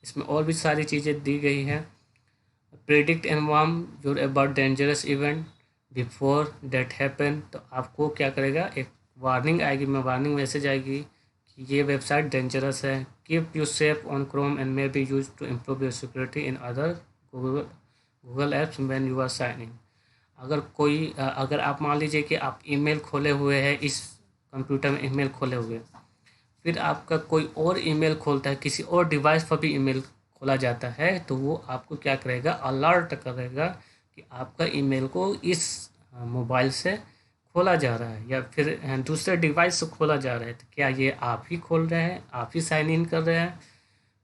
[SPEAKER 1] इसमें और भी सारी चीज़ें दी गई हैं। Predict and warn your about dangerous event before that happen. तो आपको क्या करेगा, एक वार्निंग आएगी, मैं वार्निंग मैसेज आएगी कि ये वेबसाइट डेंजरस है। Keep you safe on Chrome and may be use to improve your security in other Google apps when you are sign in. अगर आप मान लीजिए कि आप ईमेल खोले हुए हैं, इस कंप्यूटर में ईमेल खोले हुए, फिर आपका कोई और ईमेल खोलता है, किसी और डिवाइस पर भी ईमेल खोला जाता है, तो वो आपको क्या करेगा, अलर्ट करेगा कि आपका ईमेल को इस मोबाइल से खोला जा रहा है या फिर दूसरे डिवाइस से खोला जा रहा है। तो क्या ये आप ही खोल रहे हैं, आप ही साइन इन कर रहे हैं।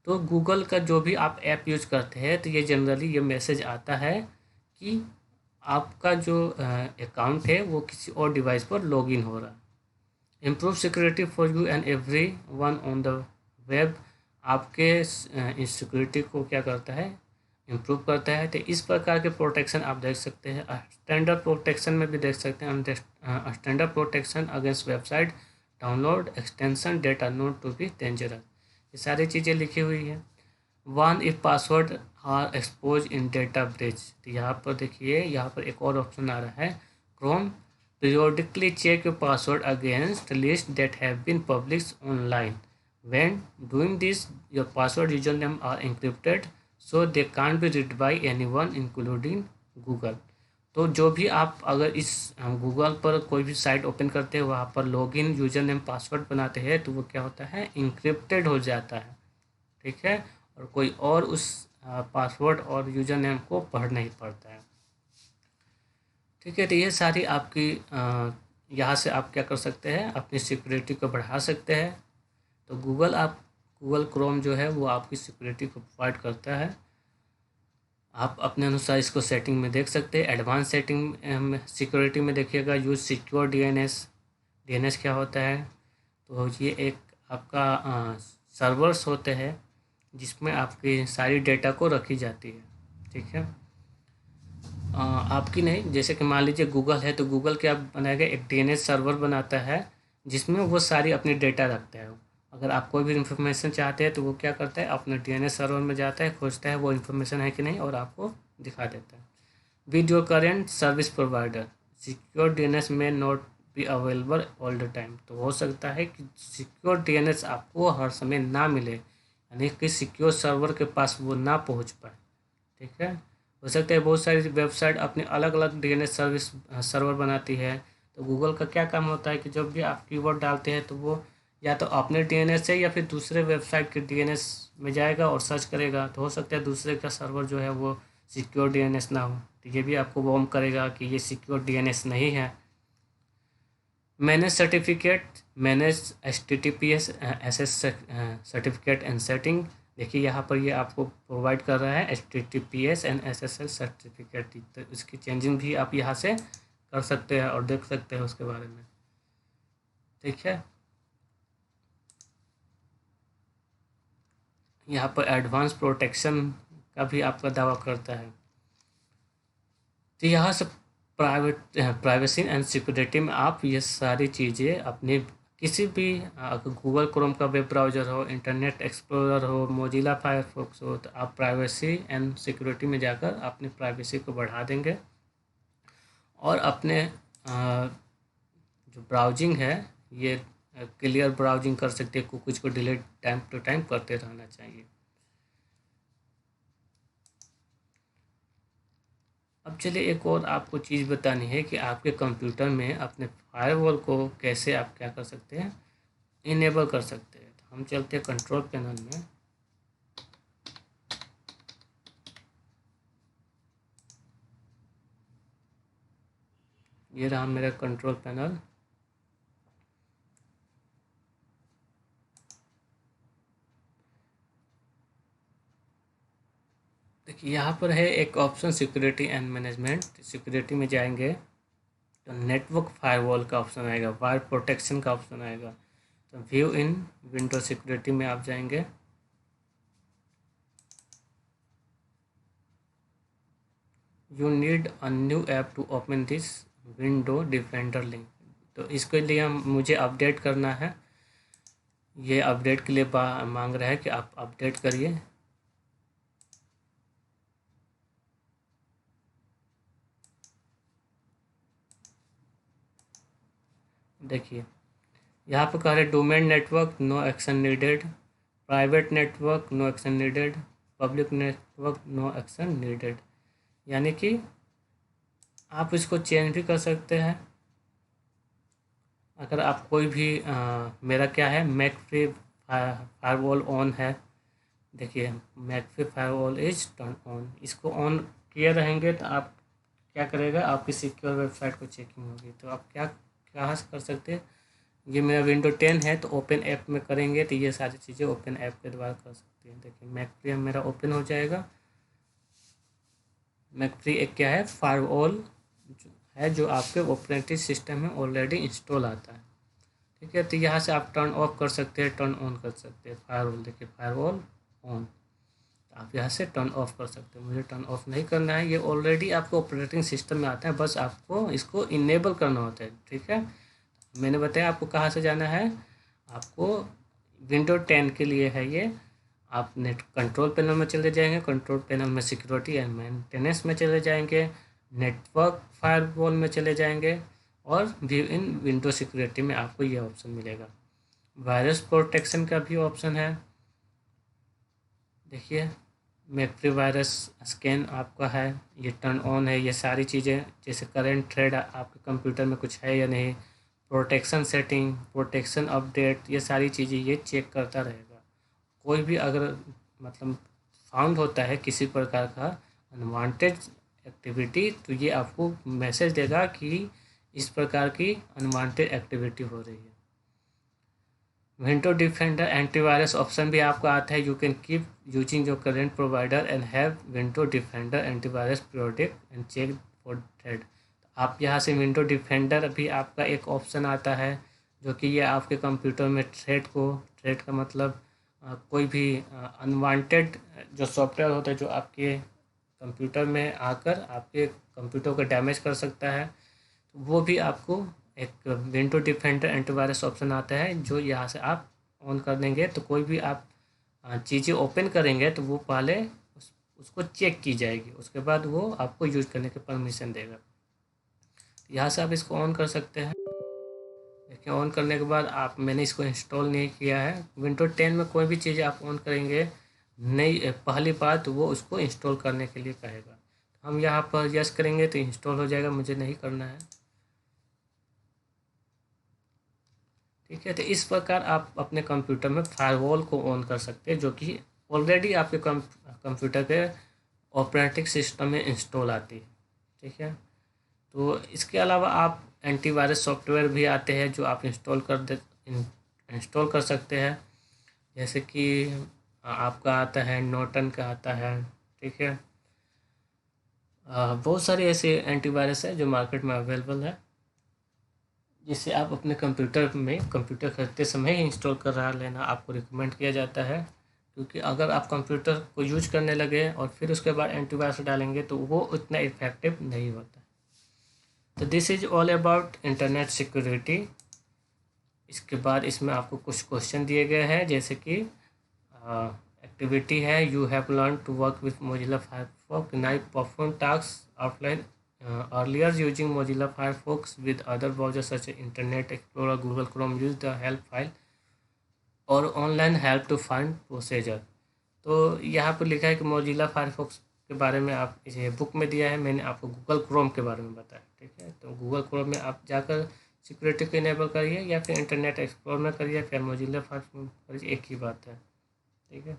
[SPEAKER 1] तो गूगल का जो भी आप ऐप यूज करते हैं तो ये जनरली ये मैसेज आता है कि आपका जो अकाउंट है वो किसी और डिवाइस पर लॉगिन हो रहा है। Improve security for you and every one on the web. आपके सिक्योरिटी को क्या करता है, इम्प्रूव करता है। तो इस प्रकार के प्रोटेक्शन आप देख सकते हैं। स्टैंडर्ड प्रोटेक्शन में भी देख सकते हैं, standard protection against website download extension data known to be dangerous, ये सारी चीज़ें लिखी हुई है। Warn if password are expose in data breach, तो यहाँ पर देखिए, यहाँ पर एक और ऑप्शन आ रहा है, Chrome periodically check your password against lists that have been published online. When doing this, your password username are encrypted so they can't be read by anyone including Google. तो जो भी आप अगर इस गूगल पर कोई भी साइट ओपन करते हैं, वहाँ पर लॉगिन यूजर नेम पासवर्ड बनाते हैं, तो वो क्या होता है, इंक्रिप्टेड हो जाता है। ठीक है, और कोई और उस पासवर्ड और यूजर नेम को पढ़ नहीं पाता है। ठीक है, तो ये सारी आपकी यहाँ से आप क्या कर सकते हैं, अपनी सिक्योरिटी को बढ़ा सकते हैं। तो गूगल क्रोम जो है वो आपकी सिक्योरिटी को प्रोवाइड करता है। आप अपने अनुसार इसको सेटिंग में देख सकते हैं। एडवांस सेटिंग सिक्योरिटी में देखिएगा, यूज सिक्योर डीएनएस क्या होता है, तो ये एक आपका सर्वर्स होते हैं जिसमें आपकी सारी डेटा को रखी जाती है। ठीक है, आपकी नहीं, जैसे कि मान लीजिए गूगल है, तो गूगल क्या बनाएगा, एक डीएनएस सर्वर बनाता है जिसमें वो सारी अपनी डेटा रखता है। अगर आप कोई भी इन्फॉर्मेशन चाहते हैं तो वो क्या करता है, अपने डीएनएस सर्वर में जाता है, खोजता है वो इन्फॉर्मेशन है कि नहीं, और आपको दिखा देता है। With your current service provider secure DNS may not be available all the time, तो हो सकता है कि सिक्योर डीएनएस आपको हर समय ना मिले, यानी कि सिक्योर सर्वर के पास वो ना पहुँच पाए। ठीक है, हो सकता है बहुत सारी वेबसाइट अपने अलग अलग डीएनएस सर्विस सर्वर बनाती है। तो गूगल का क्या काम होता है कि जब भी आप कीवर्ड डालते हैं तो वो या तो अपने डीएनएस से या फिर दूसरे वेबसाइट के डीएनएस में जाएगा और सर्च करेगा। तो हो सकता है दूसरे का सर्वर जो है वो सिक्योर डीएनएस ना हो, तो ये भी आपको वार्न करेगा कि ये सिक्योर डीएनएस नहीं है। Manage certificate, manage HTTPS SS certificate and setting, देखिए यहाँ पर ये आपको प्रोवाइड कर रहा है HTTPS एंड SSL सर्टिफिकेट। तो इसकी चेंजिंग भी आप यहाँ से कर सकते हैं और देख सकते हैं उसके बारे में। ठीक है, यहाँ पर एडवांस प्रोटेक्शन का भी आपका दावा करता है। तो यहाँ से प्राइवेसी एंड सिक्योरिटी में आप ये सारी चीज़ें अपने किसी भी अगर गूगल क्रोम का वेब ब्राउज़र हो, इंटरनेट एक्सप्लोरर हो, मोजिला फायरफॉक्स हो, तो आप प्राइवेसी एंड सिक्योरिटी में जाकर अपनी प्राइवेसी को बढ़ा देंगे और अपने जो ब्राउजिंग है ये क्लियर ब्राउजिंग कर सकते हैं। कुछ को डिलीट टाइम टू टाइम करते रहना चाहिए। अब चलिए एक और आपको चीज़ बतानी है कि आपके कंप्यूटर में अपने फायरवॉल को कैसे आप क्या कर सकते हैं, इनेबल कर सकते हैं। तो हम चलते हैं कंट्रोल पैनल में। ये रहा मेरा कंट्रोल पैनल। देखिए यहाँ पर है एक option security and management. Security में जाएंगे तो नेटवर्क फायरवॉल का ऑप्शन आएगा, वायर प्रोटेक्शन का ऑप्शन आएगा। तो व्यू इन विंडो सिक्योरिटी में आप जाएंगे। You need a new app to open this window defender link, तो इसके लिए मुझे अपडेट करना है। ये अपडेट के लिए मांग रहा है कि आप अपडेट करिए। देखिए यहाँ पर कह रहे domain network no action needed, private network no action needed, public network no action needed, यानी कि आप इसको चेंज भी कर सकते हैं। अगर आप कोई भी मेरा क्या है, मैक फ्री फायरवॉल ऑन है। देखिए McAfee firewall is turn on, इसको ऑन किए रहेंगे तो आप क्या करेगा, आपकी सिक्योर वेबसाइट को चेकिंग होगी। तो आप क्या कहाँ से कर सकते हैं, ये मेरा विंडो 10 है तो ओपन ऐप में करेंगे तो ये सारी चीज़ें ओपन ऐप के द्वारा कर सकते हैं। देखिए मैक फ्री मेरा ओपन हो जाएगा। मैक फ्री एक क्या है, फायरवॉल है जो आपके ऑपरेटिंग सिस्टम में ऑलरेडी इंस्टॉल आता है। ठीक है। तो यहाँ से आप टर्न ऑफ कर सकते हैं, टर्न ऑन कर सकते हैं। फायरवॉल देखिए, फायरवॉल ऑन, आप यहाँ से टर्न ऑफ कर सकते हैं। मुझे टर्न ऑफ नहीं करना है, ये ऑलरेडी आपको ऑपरेटिंग सिस्टम में आता है, बस आपको इसको इनेबल करना होता है। ठीक है, मैंने बताया आपको कहाँ से जाना है। आपको विंडो 10 के लिए है ये। आप नेट कंट्रोल पैनल में चले जाएंगे, कंट्रोल पैनल में सिक्योरिटी एंड मेंटेनेंस में चले जाएंगे, नेटवर्क फायरवॉल में चले जाएंगे, और व्यू इन विंडो सिक्योरिटी में आपको ये ऑप्शन मिलेगा। वायरस प्रोटेक्शन का भी ऑप्शन है, देखिए मैकफ्री वायरस स्कैन आपका है, ये टर्न ऑन है। ये सारी चीज़ें जैसे करेंट थ्रेड आपके कंप्यूटर में कुछ है या नहीं, प्रोटेक्शन सेटिंग, प्रोटेक्शन अपडेट, ये सारी चीज़ें ये चेक करता रहेगा। कोई भी अगर मतलब फाउंड होता है किसी प्रकार का अनवांटेड एक्टिविटी, तो ये आपको मैसेज देगा कि इस प्रकार की अनवांटेड एक्टिविटी हो रही है। विंडो डिफेंडर एंटीवायरस ऑप्शन भी आपको आता है। You can keep using your current provider and have window defender antivirus protect and check for threat. आप यहाँ से विंडो डिफेंडर भी आपका एक ऑप्शन आता है, जो कि ये आपके कंप्यूटर में थ्रेड का मतलब कोई भी अनवांटेड जो सॉफ्टवेयर होता है जो आपके कंप्यूटर में आकर आपके कंप्यूटर को डैमेज कर सकता है, तो वो भी आपको एक विंडो डिफेंडर एंटीवायरस ऑप्शन आता है, जो यहाँ से आप ऑन कर देंगे तो कोई भी आप चीज़ें ओपन करेंगे तो वो पहले उसको चेक की जाएगी, उसके बाद वो आपको यूज़ करने की परमिशन देगा। यहाँ से आप इसको ऑन कर सकते हैं। देखिए ऑन करने के बाद मैंने इसको इंस्टॉल नहीं किया है। विंडो 10 में कोई भी चीज़ आप ऑन करेंगे नहीं, पहली बात तो वो उसको इंस्टॉल करने के लिए कहेगा। हम यहाँ पर यस करेंगे तो इंस्टॉल हो जाएगा, मुझे नहीं करना है। ठीक है, तो इस प्रकार आप अपने कंप्यूटर में फायरवॉल को ऑन कर सकते हैं, जो कि ऑलरेडी आपके कंप्यूटर के ऑपरेटिंग सिस्टम में इंस्टॉल आती है। ठीक है, तो इसके अलावा आप एंटीवायरस सॉफ्टवेयर भी आते हैं जो आप इंस्टॉल कर सकते हैं, जैसे कि आपका आता है नॉर्टन का आता है। ठीक है, बहुत सारे ऐसे एंटीवायरस है जो मार्केट में अवेलेबल है, जिसे आप अपने कंप्यूटर खरीदते समय ही इंस्टॉल कर रहा लेना आपको रिकमेंड किया जाता है, क्योंकि अगर आप कंप्यूटर को यूज करने लगे और फिर उसके बाद एंटीवायरस डालेंगे तो वो उतना इफेक्टिव नहीं होता। तो this is all about internet security. इसके बाद इसमें आपको कुछ क्वेश्चन दिए गए हैं, जैसे कि एक्टिविटी है, you have learn to work with Mozilla Firefox, now perform task offline earlier using Mozilla Firefox with other browsers such as Internet Explorer, Google Chrome. Use the help file और online help to find procedure. तो यहाँ पर लिखा है कि Mozilla Firefox के बारे में आप इसे बुक में दिया है, मैंने आपको गूगल क्रोम के बारे में बताया। ठीक है, तो गूगल क्रोम में आप जाकर सिक्योरिटी को इनेबल करिए, या फिर इंटरनेट एक्सप्लोर में करिए, फिर मोजिला फायरफॉक्स करिए, एक ही बात है। ठीक है,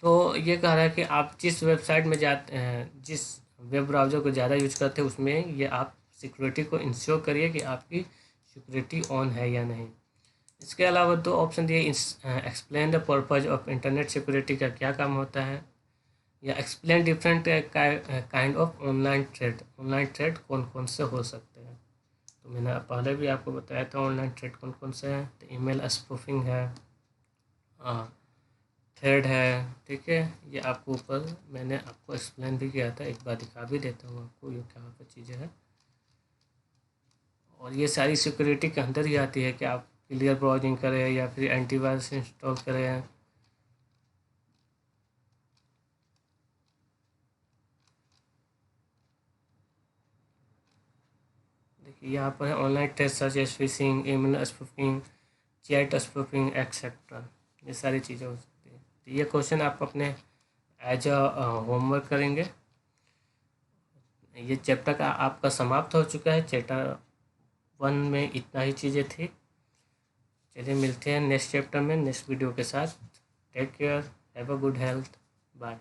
[SPEAKER 1] तो ये कह रहा है कि आप जिस वेबसाइट में जाते हैं, जिस वेब ब्राउज़र को ज़्यादा यूज करते हैं, उसमें ये आप सिक्योरिटी को इंश्योर करिए कि आपकी सिक्योरिटी ऑन है या नहीं। इसके अलावा दो ऑप्शन दिए, explain the purpose of internet security का क्या काम होता है, या explain different kind of online thread कौन कौन से हो सकते हैं। तो मैंने पहले भी आपको बताया था ऑनलाइन थ्रेड कौन कौन से हैं। तो ईमेल स्पूफिंग है, थ्रेड है। ठीक है, ये आपको ऊपर मैंने आपको एक्सप्लेन भी किया था, एक बार दिखा भी देता हूँ आपको ये क्या क्या चीज़ें हैं। और ये सारी सिक्योरिटी के अंदर ही आती है कि आप क्लियर ब्राउजिंग करें या फिर एंटीवायरस इंस्टॉल करें। देखिए यहाँ पर है online test search as phishing, email spoofing, chat spoofing etcetera, ये सारी चीज़ें हो सकती है। तो ये क्वेश्चन आप अपने एज अ होमवर्क करेंगे। ये चैप्टर का आपका समाप्त हो चुका है। चैप्टर 1 में इतना ही चीज़ें थी। चलिए मिलते हैं नेक्स्ट चैप्टर में नेक्स्ट वीडियो के साथ। Take care, have a good health, bye.